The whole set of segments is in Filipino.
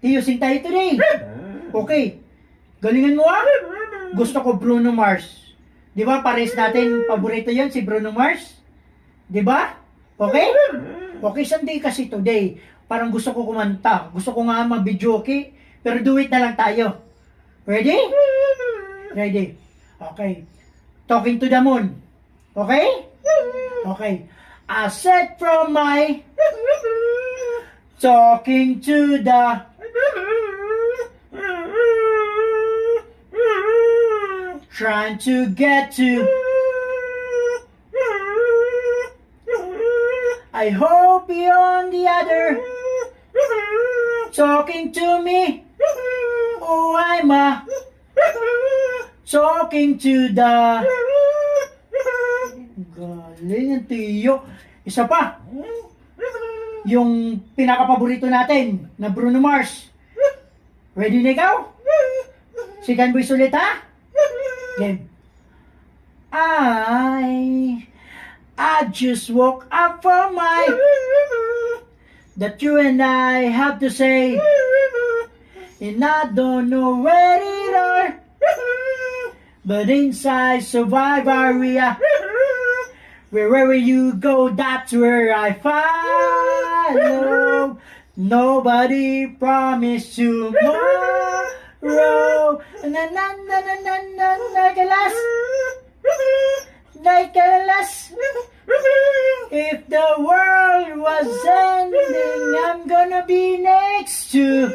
Tiyo, sing tayo today. Okay. Galingan mo ah. Gusto ko Bruno Mars. Di ba? Pares natin, paborito yan si Bruno Mars. Di ba? Okay? Okay, Sunday kasi today. Parang gusto ko kumanta. Gusto ko nga mag-video, okay? Pero do it na lang tayo. Ready? Ready. Okay. Talking to the moon. Okay? Okay. I said from my talking to the trying to get to I hope you're on the other talking to me. Oh, I'm talking to the galing ang tiyo. Isa pa. Yung pinaka-paborito natin na Bruno Mars. Ready na ikaw? Second voice ulit ha? Game. I just woke up from my that you and I have to say, and I don't know where it are, but inside Survivor area, wherever you go, that's where I follow. Nobody promised tomorrow. Like a last. If the world was ending, I'm gonna be next to.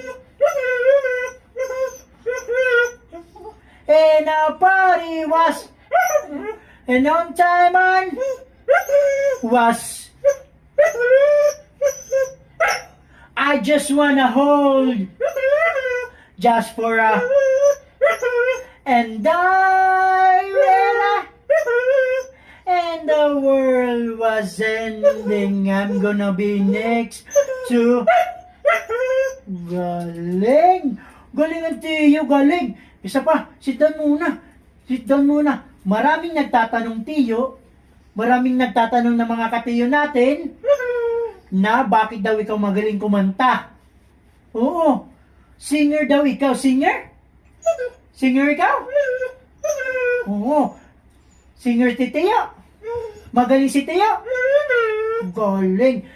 And our party was, and on time on was. I just wanna hold, just for a, and and the world was ending. I'm gonna be next to. Galing! Galing ang tiyo, galing! Isa pa, sit down muna. Sit down muna. Maraming nagtatanong tiyo, maraming nagtatanong ng mga katiyo natin, na bakit daw ikaw magaling kumanta. Oo. Singer daw ikaw. Singer? Singer ikaw? Oo. Singer si Tiyo. Magaling si Tiyo. Galing.